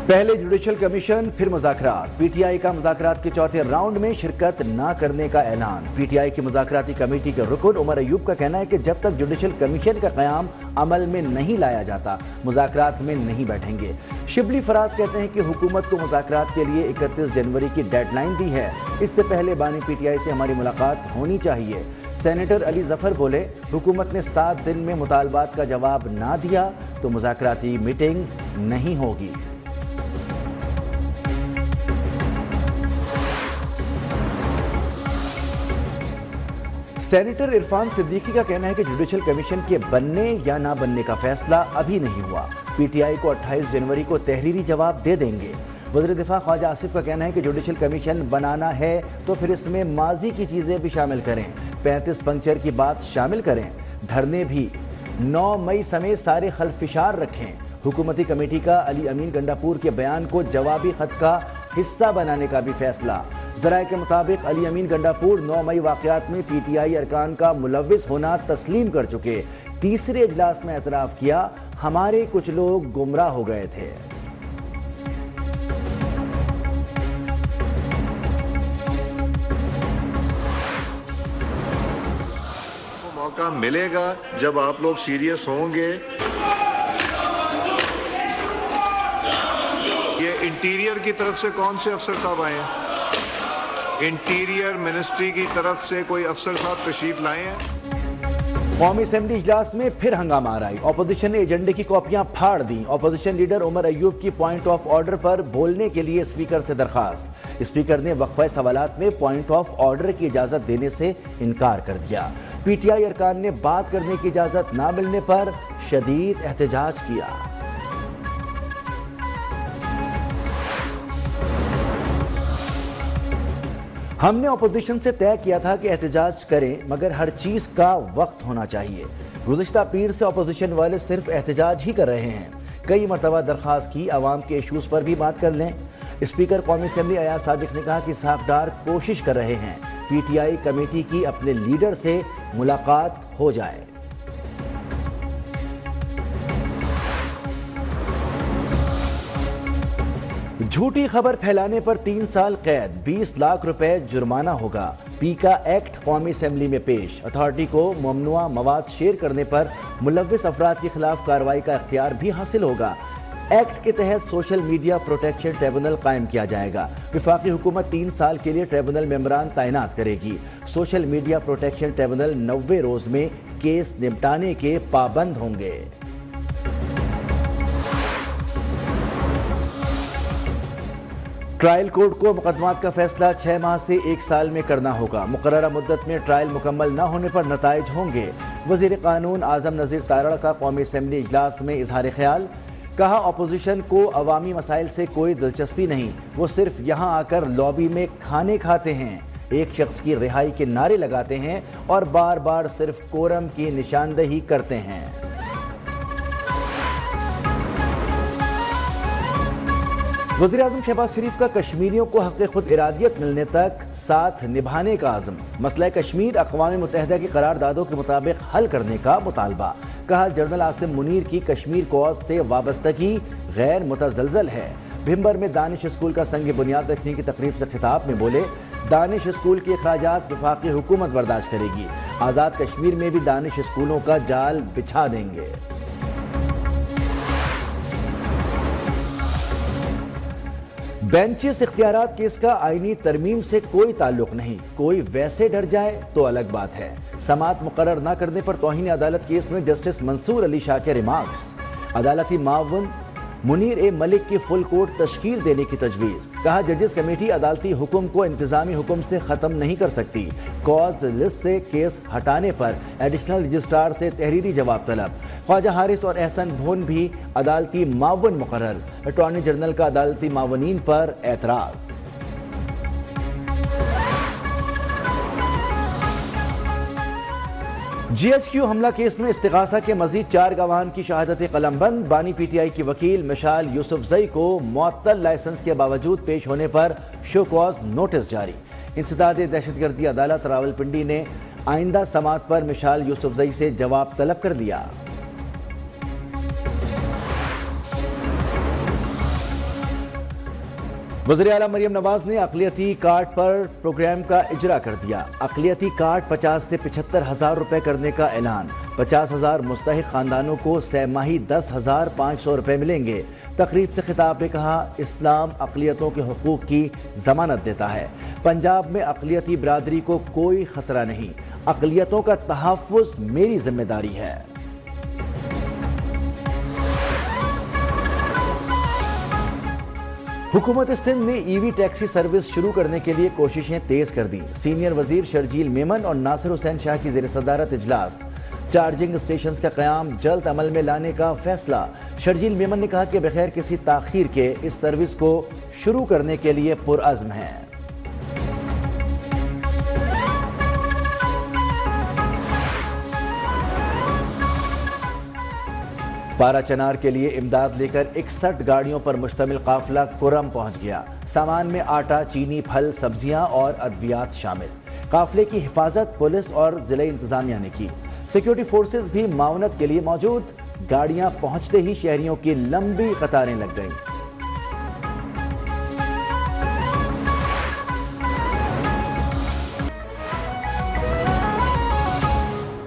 पहले judicial commission फिर मुज़ाकरात। PTI का मुज़ाकरात के चौथे राउंड में शिरकत न करने का ऐलान। पीटीआई की मुज़ाकराती कमेटी के रुकन उमर अयूब का कहना है कि जब तक जुडिशल कमीशन का क़याम अमल में नहीं लाया जाता मुज़ाकरात में नहीं बैठेंगे। शिबली फराज कहते हैं कि हुकूमत को मुज़ाकरात के लिए 31 जनवरी की डेडलाइन दी है, इससे पहले बानी पीटीआई से हमारी मुलाकात होनी चाहिए। सेनेटर अली जफर बोले, हुकूमत ने 7 दिन में मुतालबात का जवाब ना दिया तो मुज़ाकराती मीटिंग नहीं होगी। सेनेटर इरफान सिद्दीकी का कहना है कि जुडिशल कमीशन के बनने या ना बनने का फैसला अभी नहीं हुआ। पीटीआई को 28 जनवरी को तहरीरी जवाब दे देंगे। वज़ीर दिफा ख्वाजा आसिफ का कहना है कि जुडिशल कमीशन बनाना है तो फिर इसमें माजी की चीज़ें भी शामिल करें, 35 पंक्चर की बात शामिल करें, धरने भी 9 मई समेत सारे खल्फिशार रखें। हुकूमती कमेटी का अली अमीन गंडापुर के बयान को जवाबी खत का हिस्सा बनाने का भी फैसला। ज़राए के मुताबिक अली अमीन गंडापुर 9 मई वाक़यात में पीटीआई अरकान का मुलव्विस होना तस्लीम कर चुके। तीसरे इजलास में एतराफ़ किया, हमारे कुछ लोग गुमराह हो गए थे। मौका मिलेगा जब आप लोग सीरियस होंगे। ये इंटीरियर की तरफ से कौन से अफसर साहब आए हैं? इंटीरियर मिनिस्ट्री की तरफ से कोई अफसर साहब तशरीफ लाए हैं? कौमी असेंबली इजलास में फिर हंगामा आई। अपोजिशन ने एजेंडे की कॉपियां फाड़ दी। अपोजिशन लीडर उमर अयूब की पॉइंट ऑफ ऑर्डर पर बोलने के लिए स्पीकर से दरखास्त। स्पीकर ने वक्फा सवालात में पॉइंट ऑफ ऑर्डर की इजाजत देने से इनकार कर दिया। पीटीआई अरकान ने बात करने की इजाजत ना मिलने पर शदीद एहतजाज किया। हमने अपोजिशन से तय किया था कि एहतजाज करें, मगर हर चीज़ का वक्त होना चाहिए। गुज़िश्ता पीर से अपोजिशन वाले सिर्फ एहतजाज ही कर रहे हैं। कई मरतबा दरख्वास्त की आवाम के इशूज़ पर भी बात कर लें। स्पीकर कौमी असेंबली अयाज सादिक ने कहा कि साफदार कोशिश कर रहे हैं पीटीआई कमेटी की अपने लीडर से मुलाकात हो जाए। झूठी खबर फैलाने पर 3 साल कैद, 20 लाख रुपए जुर्माना होगा। पीका एक्ट कौमी असेंबली में पेश। अथॉरिटी को ममनुआ मवाद शेयर करने पर मुलव्विस अफराद के खिलाफ कार्रवाई का इख्तियार भी हासिल होगा। एक्ट के तहत सोशल मीडिया प्रोटेक्शन ट्रिब्यूनल कायम किया जाएगा। वफाकी हुकूमत 3 साल के लिए ट्रिब्यूनल मेंबरान तैनात करेगी। सोशल मीडिया प्रोटेक्शन ट्रिब्यूनल 90 रोज में केस निपटाने के पाबंद होंगे। ट्रायल कोर्ट को मुकदमात का फैसला 6 माह से 1 साल में करना होगा। मुकर्ररा मुद्दत में ट्रायल मुकम्मल न होने पर नताइज होंगे। वज़ीर कानून आज़म नज़ीर तारड़ का कौमी असेंबली इजलास में इजहार ख्याल। कहा, अपोजिशन को अवामी मसाइल से कोई दिलचस्पी नहीं, वो सिर्फ यहाँ आकर लॉबी में खाने खाते हैं, एक शख्स की रिहाई के नारे लगाते हैं और बार बार सिर्फ कोरम की निशानदही करते हैं। वज़ीर आज़म शहबाज शरीफ का कश्मीरियों को हक़ खुद इरादियत मिलने तक साथ निभाने का आज़म। मसला कश्मीर अक़वाम मुत्तहिदा की करारदादों के मुताबिक हल करने का मुतालबा। कहा, जनरल आसिम मुनीर की कश्मीर कॉज से वाबस्तगी गैर मुतज़लज़ल है। भिम्बर में दानिश स्कूल का संग बुनियाद रखने की तकरीब से खिताब में बोले, दानिश स्कूल के अखराजात वफाकी हुकूमत बर्दाश्त करेगी। आज़ाद कश्मीर में भी दानिश स्कूलों का जाल बिछा देंगे। बेंचिस इख्तियारात केस का आईनी तरमीम से कोई ताल्लुक नहीं, कोई वैसे डर जाए तो अलग बात है। समाअत मुकर्रर न करने पर तौहीन अदालत केस में जस्टिस मंसूर अली शाह के रिमार्क्स। अदालती मावन मुनीर ए मलिक की फुल कोर्ट तश्कील देने की तजवीज़। कहा, जजेस कमेटी अदालती हुक्म को इंतजामी हुक्म से ख़त्म नहीं कर सकती। कॉज लिस्ट से केस हटाने पर एडिशनल रजिस्ट्रार से तहरीरी जवाब तलब। ख्वाजा हारिस और एहसन भोन भी अदालती मावन मुकर्रर। अटॉर्नी जनरल का अदालती मावनीन पर एतराज़। GHQ हमला केस में इस्तिगासा के मजीद 4 गवाहान की शहादत कलमबंद। बानी पीटीआई की वकील मिशाल यूसुफजई को मुअत्तल लाइसेंस के बावजूद पेश होने पर शो कॉज नोटिस जारी। इंसदाद दहशतगर्दी अदालत रावलपिंडी ने आइंदा समाअत पर मिशाल यूसुफजई से जवाब तलब कर लिया। وزیر اعلیٰ مریم نواز نے اقلیتی کارڈ پر پروگرام کا اجرا کر دیا۔ اقلیتی کارڈ 50 سے 75,000 روپے کرنے کا اعلان۔ 50,000 مستحق خاندانوں کو سہ ماہی 10,500 روپے ملیں گے۔ تقریب سے خطاب میں کہا، اسلام اقلیتوں کے حقوق کی ضمانت دیتا ہے۔ پنجاب میں اقلیتی برادری کو کوئی خطرہ نہیں۔ اقلیتوں کا تحفظ میری ذمہ داری ہے۔ حکومت سندھ نے ای وی ٹیکسی سروس شروع کرنے کے لیے کوششیں تیز کر دیں۔ سینئر وزیر شرجیل میمن اور ناصر حسین شاہ کی زیر صدارت اجلاس۔ چارجنگ اسٹیشنز کا قیام جلد عمل میں لانے کا فیصلہ۔ شرجیل میمن نے کہا کہ بغیر کسی تاخیر کے اس سروس کو شروع کرنے کے لیے پرعزم ہیں۔ پارا چنار کے لیے امداد لے کر 61 گاڑیوں پر مشتمل قافلہ کرم پہنچ گیا۔ سامان میں آٹا، چینی، پھل، سبزیاں اور ادویات شامل۔ قافلے کی حفاظت پولیس اور ضلع انتظامیہ نے کی۔ سیکیورٹی فورسز بھی معاونت کے لیے موجود۔ گاڑیاں پہنچتے ہی شہریوں کی لمبی قطاریں لگ گئیں۔